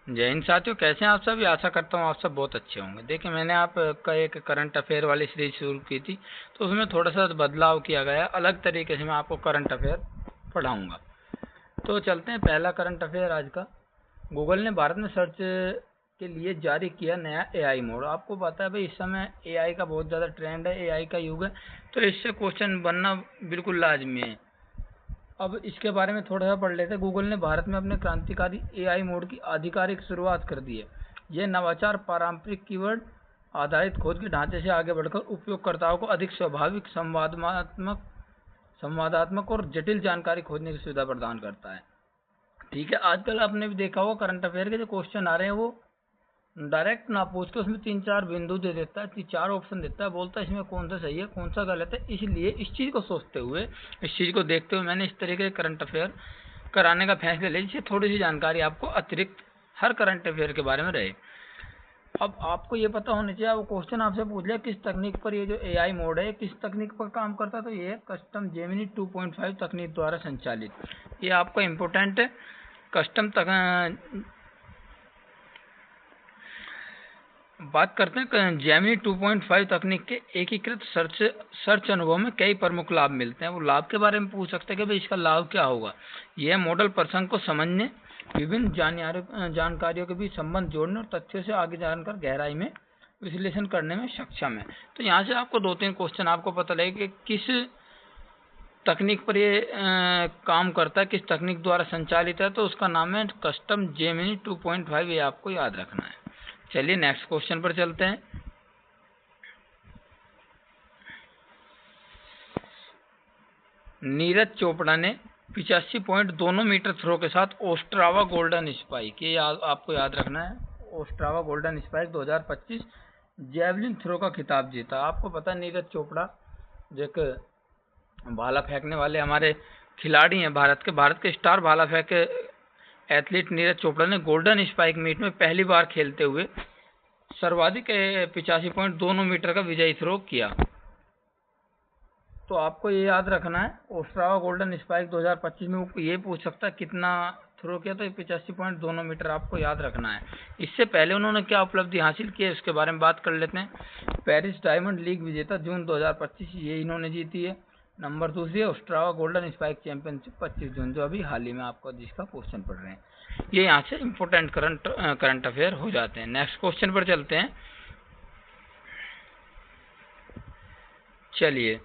जय हिंद साथियों, कैसे हैं आप सब। आशा करता हूँ आप सब बहुत अच्छे होंगे। देखिए, मैंने आपका एक करंट अफेयर वाली सीरीज शुरू की थी, तो उसमें थोड़ा सा बदलाव किया गया, अलग तरीके से मैं आपको करंट अफेयर पढ़ाऊँगा। तो चलते हैं, पहला करंट अफेयर आज का। गूगल ने भारत में सर्च के लिए जारी किया नया AI मोड। आपको पता है भाई, इस समय AI का बहुत ज़्यादा ट्रेंड है, AI का युग है, तो इससे क्वेश्चन बनना बिल्कुल लाजमी है। अब इसके बारे में थोड़ा सा पढ़ लेते हैं। गूगल ने भारत में अपने क्रांतिकारी AI मोड की आधिकारिक शुरुआत कर दी है। यह नवाचार पारंपरिक कीवर्ड आधारित खोज के ढांचे से आगे बढ़कर उपयोगकर्ताओं को अधिक स्वाभाविक, संवादात्मक और जटिल जानकारी खोजने की सुविधा प्रदान करता है। ठीक है, आजकल आपने भी देखा होगा करंट अफेयर के जो क्वेश्चन आ रहे हैं वो डायरेक्ट ना पूछ के उसमें 3-4 बिंदु दे देता है, 4 ऑप्शन देता है, बोलता है इसमें कौन सा सही है कौन सा गलत है। इसलिए इस चीज़ को सोचते हुए, इस चीज़ को देखते हुए मैंने इस तरीके के करंट अफेयर कराने का फैसला लिया, जिससे थोड़ी सी जानकारी आपको अतिरिक्त हर करंट अफेयर के बारे में रहे। अब आपको ये पता होना चाहिए, वो क्वेश्चन आपसे पूछ लिया किस तकनीक पर ये जो AI मोड है किस तकनीक पर काम करता है, तो ये कस्टम जेमिनी 2.5 तकनीक द्वारा संचालित। ये आपका इम्पोर्टेंट है। कस्टम बात करते हैं जेमिनी 2.5 तकनीक के एकीकृत सर्च अनुभव में कई प्रमुख लाभ मिलते हैं। वो लाभ के बारे में पूछ सकते हैं कि भाई इसका लाभ क्या होगा। यह मॉडल प्रसंग को समझने, विभिन्न जानकारियों के बीच संबंध जोड़ने और तथ्यों से आगे जानकर गहराई में विश्लेषण करने में सक्षम है। तो यहाँ से आपको 2-3 क्वेश्चन आपको पता लगे कि किस तकनीक पर ये काम करता है, किस तकनीक द्वारा संचालित है, तो उसका नाम है कस्टम जेमिनी 2.5। ये आपको याद रखना है। चलिए नेक्स्ट क्वेश्चन पर चलते हैं। नीरज चोपड़ा ने 85.2 मीटर थ्रो के साथ ओस्ट्रावा गोल्डन स्पाइक, ये आपको याद रखना है, Ostrava Golden Spike 2025 javelin throw का खिताब जीता। आपको पता है नीरज चोपड़ा जो एक भाला फेंकने वाले हमारे खिलाड़ी हैं, भारत के स्टार भाला फेंक एथलीट नीरज चोपड़ा ने गोल्डन स्पाइक मीट में पहली बार खेलते हुए सर्वाधिक 85.2 मीटर का विजयी थ्रो किया। तो आपको ये याद रखना है, ओस्ट्रावा गोल्डन स्पाइक 2025 में वो ये पूछ सकता है कितना थ्रो किया, तो 85.2 मीटर आपको याद रखना है। इससे पहले उन्होंने क्या उपलब्धि हासिल की है उसके बारे में बात कर लेते हैं। पेरिस डायमंड लीग विजेता जून 2025, ये इन्होंने जीती है। नंबर 2 है ओस्ट्रावा गोल्डन स्पाइक चैंपियनशिप 25 जून, जो अभी हाल ही में आपको जिसका क्वेश्चन पढ़ रहे हैं। ये यहाँ से इम्पोर्टेंट करंट अफेयर हो जाते हैं। नेक्स्ट क्वेश्चन पर चलते हैं। चलिए,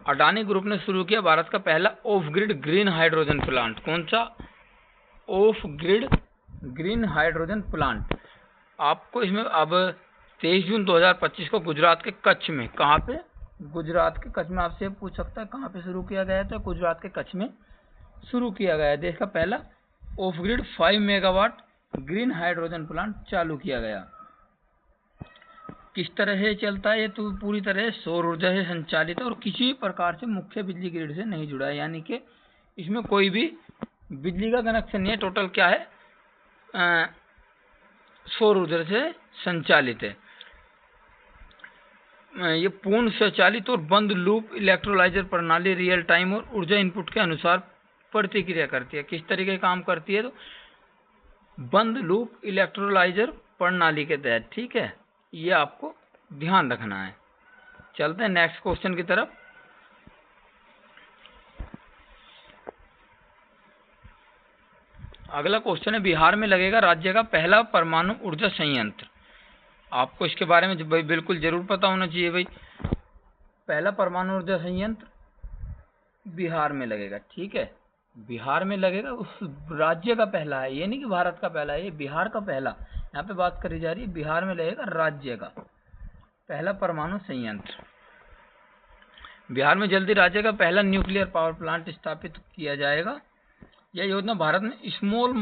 अडानी ग्रुप ने शुरू किया भारत का पहला of grid green hydrogen plant. कौन सा? Of grid green hydrogen plant. आपको इसमें अब 23 जून 2025 को गुजरात के कच्छ में, कहाँ पे? गुजरात के कच्छ में आपसे पूछ सकता है कहाँ पे शुरू किया गया है, तो गुजरात के कच्छ में शुरू किया गया है। देश का पहला of grid 5 megawatt green hydrogen plant चालू किया गया। किस तरह से चलता है ये? तो पूरी तरह सौर ऊर्जा से संचालित है और किसी भी प्रकार से मुख्य बिजली ग्रिड से नहीं जुड़ा है, यानी कि इसमें कोई भी बिजली का कनेक्शन नहीं है। टोटल क्या है? सौर ऊर्जा से संचालित है। ये पूर्ण स्वचालित और बंद लूप इलेक्ट्रोलाइजर प्रणाली रियल टाइम और ऊर्जा इनपुट के अनुसार प्रतिक्रिया करती है। किस तरीके काम करती है? तो बंद लूप इलेक्ट्रोलाइजर प्रणाली के तहत। ठीक है, ये आपको ध्यान रखना है। चलते हैं नेक्स्ट क्वेश्चन की तरफ। अगला क्वेश्चन है, बिहार में लगेगा राज्य का पहला परमाणु ऊर्जा संयंत्र। आपको इसके बारे में भाई बिल्कुल जरूर पता होना चाहिए। भाई पहला परमाणु ऊर्जा संयंत्र बिहार में लगेगा। ठीक है, बिहार में लगेगा, उस राज्य का पहला है, ये नहीं कि भारत का पहला है, ये बिहार का पहला। यहाँ पे बात करी जा रही है बिहार में लगेगा राज्य का पहला परमाणु संयंत्र। बिहार में जल्दी राज्य का पहला न्यूक्लियर पावर प्लांट स्थापित किया जाएगा। यह योजना भारत में स्मॉल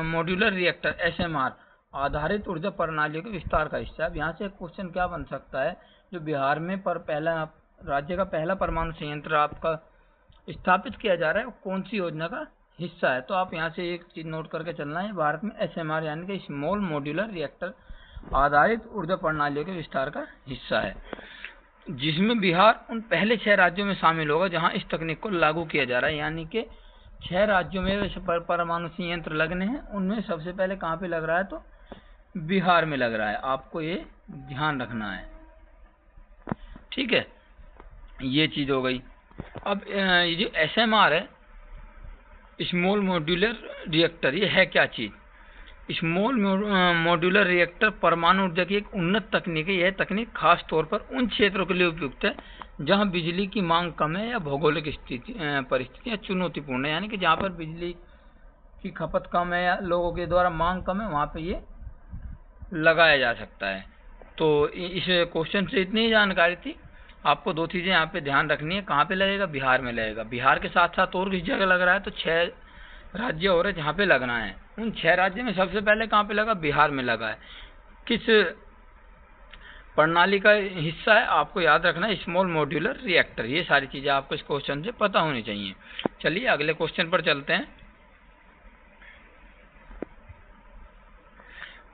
मॉड्यूलर रिएक्टर SMR आधारित ऊर्जा प्रणालियों के विस्तार का हिस्सा है। यहाँ से क्वेश्चन क्या बन सकता है, जो बिहार में पहला राज्य का पहला परमाणु संयंत्र आपका स्थापित किया जा रहा है, कौन सी योजना का हिस्सा है? तो आप यहाँ से एक चीज नोट करके चलना है, भारत में SMR यानी कि स्मॉल मॉड्यूलर रिएक्टर आधारित ऊर्जा प्रणालियों के विस्तार का हिस्सा है, जिसमें बिहार उन पहले 6 राज्यों में शामिल होगा जहां इस तकनीक को लागू किया जा रहा है। यानी कि 6 राज्यों में वैसे परमाणु संयंत्र लगने हैं, उनमें सबसे पहले कहाँ पे लग रहा है, तो बिहार में लग रहा है। आपको ये ध्यान रखना है, ठीक है। ये चीज़ हो गई। अब ये जो SMR है, स्मॉल मॉड्यूलर रिएक्टर, ये है क्या चीज़? स्मॉल मॉड्यूलर रिएक्टर परमाणु ऊर्जा की एक उन्नत तकनीक है। यह तकनीक खास तौर पर उन क्षेत्रों के लिए उपयुक्त है जहां बिजली की मांग कम है या भौगोलिक परिस्थितियां चुनौतीपूर्ण है, यानी कि जहां पर बिजली की खपत कम है या लोगों के द्वारा मांग कम है, वहां पे ये लगाया जा सकता है। तो इस क्वेश्चन से इतनी ही जानकारी थी। आपको 2 चीज़ें यहाँ पे ध्यान रखनी है। कहाँ पे लगेगा? बिहार में लगेगा। बिहार के साथ साथ और किस जगह लग रहा है? तो 6 राज्य और है जहाँ पे लगना है। उन 6 राज्यों में सबसे पहले कहाँ पे लगा? बिहार में लगा है। किस प्रणाली का हिस्सा है? आपको याद रखना है स्मॉल मॉड्यूलर रिएक्टर। ये सारी चीज़ें आपको इस क्वेश्चन से पता होनी चाहिए। चलिए अगले क्वेश्चन पर चलते हैं।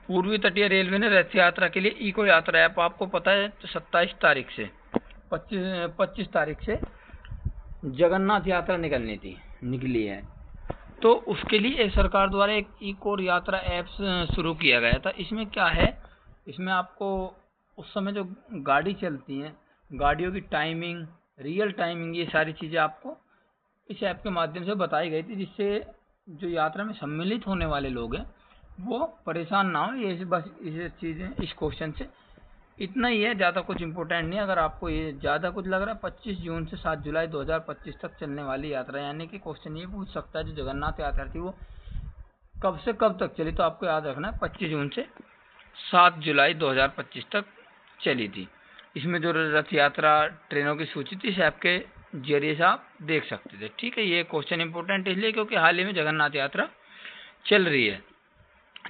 पूर्वी तटीय रेलवे ने रथ यात्रा के लिए इको यात्रा ऐप, आपको पता है, 27 तारीख से 25 तारीख से जगन्नाथ यात्रा निकली है। तो उसके लिए सरकार द्वारा एक इको यात्रा ऐप शुरू किया गया था। इसमें क्या है? इसमें आपको उस समय जो गाड़ी चलती हैं, गाड़ियों की टाइमिंग, रियल टाइमिंग, ये सारी चीज़ें आपको इस ऐप के माध्यम से बताई गई थी, जिससे जो यात्रा में सम्मिलित होने वाले लोग हैं वो परेशान ना हो। ये बस ये चीज़ें इस क्वेश्चन से इतना ही है, ज़्यादा कुछ इम्पोर्टेंट नहीं। अगर आपको ये ज़्यादा कुछ लग रहा है, 25 जून से 7 जुलाई 2025 तक चलने वाली यात्रा, यानी कि क्वेश्चन ये पूछ सकता है जो जगन्नाथ यात्रा थी वो कब से कब तक चली, तो आपको याद रखना है 25 जून से 7 जुलाई 2025 तक चली थी। इसमें जो रथ यात्रा ट्रेनों की सूची थी, इस ऐप के जरिए से आप देख सकते थे, ठीक है। ये क्वेश्चन इंपॉर्टेंट इसलिए क्योंकि हाल ही में जगन्नाथ यात्रा चल रही है।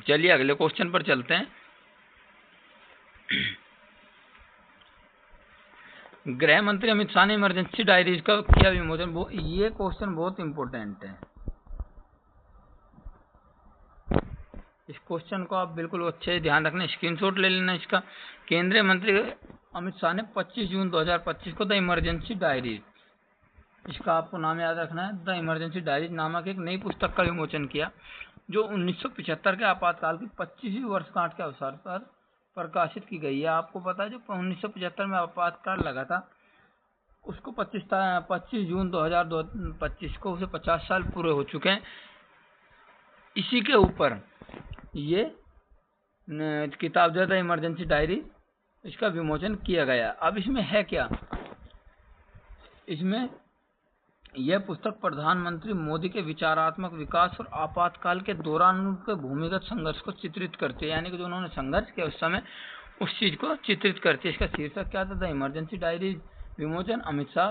चलिए अगले क्वेश्चन पर चलते हैं। गृह मंत्री अमित शाह ने इमरजेंसी डायरीज का किया विमोचन। ये क्वेश्चन बहुत इंपॉर्टेंट है। इस क्वेश्चन को आप बिल्कुल अच्छे से ध्यान रखना, स्क्रीनशॉट ले लेना इसका। केंद्रीय मंत्री अमित शाह ने 25 जून 2025 को द इमरजेंसी डायरीज, इसका आपको नाम याद रखना है, द इमरजेंसी डायरीज नामक एक नई पुस्तक का विमोचन किया, जो 1975 के आपातकाल की 25वीं वर्षगांठ के अवसर पर प्रकाशित की गई है। आपको पता है जो 1975 में आपातकाल लगा था, उसको 25 जून 2025 को उसे 50 साल पूरे हो चुके हैं। इसी के ऊपर ये किताब जो है इमरजेंसी डायरी, इसका विमोचन किया गया। अब इसमें है क्या? इसमें यह पुस्तक प्रधानमंत्री मोदी के विचारात्मक विकास और आपातकाल के दौरान उनके भूमिगत संघर्ष को चित्रित करती है, यानी कि जो उन्होंने संघर्ष किया उस समय, उस चीज को चित्रित करती है। इसका शीर्षक क्या था? द इमरजेंसी डायरी, विमोचन अमित शाह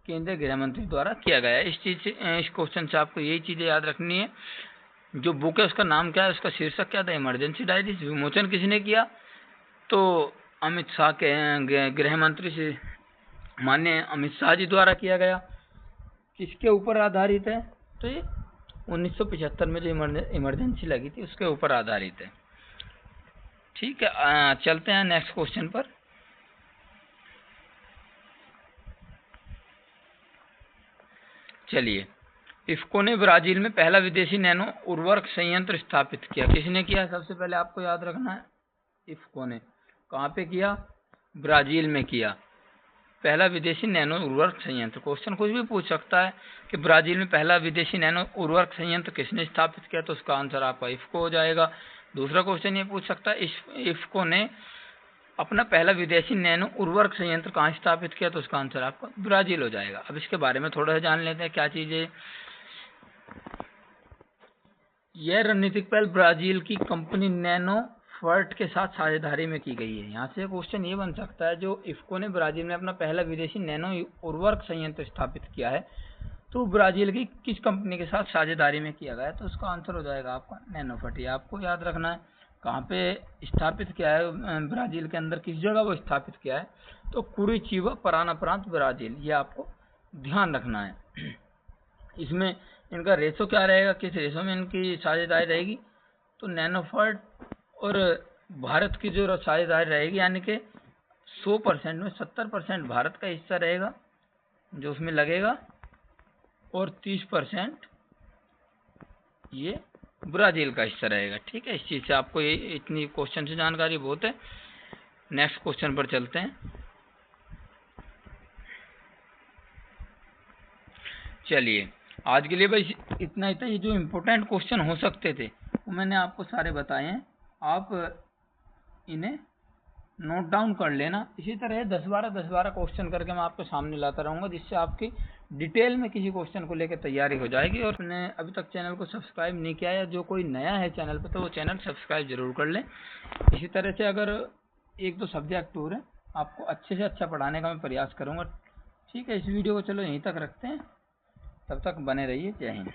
केंद्रीय गृह मंत्री द्वारा किया गया। इस क्वेश्चन से आपको यही चीजें याद रखनी है। जो बुक है उसका नाम क्या है, उसका शीर्षक क्या था? Emergency diary. विमोचन किसने किया? तो अमित शाह के गृह मंत्री से माननीय अमित शाह जी द्वारा किया गया। किसके ऊपर आधारित है? तो ये 1975 में जो इमरजेंसी लगी थी उसके ऊपर आधारित है, ठीक है। चलते हैं नेक्स्ट क्वेश्चन पर। चलिए, इफ्को ने ब्राजील में पहला विदेशी नैनो उर्वरक संयंत्र स्थापित किया। किसने किया? सबसे पहले आपको याद रखना है, इफ्को ने। कहाँ पे किया? ब्राजील में किया पहला विदेशी नैनो उर्वरक संयंत्र। क्वेश्चन कुछ भी पूछ सकता है कि ब्राजील में पहला विदेशी नैनो उर्वरक संयंत्र किसने स्थापित किया, तो उसका आंसर आपका इफ्को हो जाएगा। दूसरा क्वेश्चन ये पूछ सकता है इफ्को ने अपना पहला विदेशी नैनो उर्वरक संयंत्र कहाँ स्थापित किया, तो उसका आंसर आपका ब्राजील हो जाएगा। अब इसके बारे में थोड़ा सा जान लेते हैं क्या चीज़ है। यह रणनीतिक पहल ब्राजील की कंपनी नैनो फर्ट के साथ साझेदारी में की गई है। यहाँ से क्वेश्चन ये बन सकता है, जो इफ्को ने ब्राजील में अपना पहला विदेशी नैनो उर्वरक संयंत्र स्थापित किया है, तो ब्राजील की किस कंपनी के साथ साझेदारी में किया गया है, तो उसका आंसर हो जाएगा आपका नैनोफर्ट। ये आपको याद रखना है। कहाँ पे स्थापित किया है ब्राजील के अंदर, किस जगह वो स्थापित किया है, तो कुरिचिबा पराना प्रांत ब्राजील, ये आपको ध्यान रखना है। इसमें इनका रेशो क्या रहेगा, किस रेशो में इनकी साझेदारी रहेगी, तो नैनोफर्ट और भारत की जो साझेदारी रहेगी, यानी कि 100% में 70% भारत का हिस्सा रहेगा जो उसमें लगेगा, और 30% ये ब्राज़ील का हिस्सा रहेगा। ठीक है, इस चीज़ से आपको ये इतनी क्वेश्चन से जानकारी बहुत है। नेक्स्ट क्वेश्चन पर चलते हैं। चलिए, आज के लिए भाई इतना ही था। ये जो इम्पोर्टेंट क्वेश्चन हो सकते थे वो मैंने आपको सारे बताए हैं, आप इन्हें नोट डाउन कर लेना। इसी तरह 10-12 क्वेश्चन करके मैं आपके सामने लाता रहूँगा, जिससे आपकी डिटेल में किसी क्वेश्चन को लेकर तैयारी हो जाएगी। और मैंने अभी तक चैनल को सब्सक्राइब नहीं किया है, जो कोई नया है चैनल पर, तो वो चैनल सब्सक्राइब जरूर कर लें। इसी तरह से अगर 1-2 सब्जेक्ट और हैं, आपको अच्छे से अच्छा पढ़ाने का मैं प्रयास करूँगा। ठीक है, इस वीडियो को चलो यहीं तक रखते हैं, तब तक बने रहिए। जय हिंद।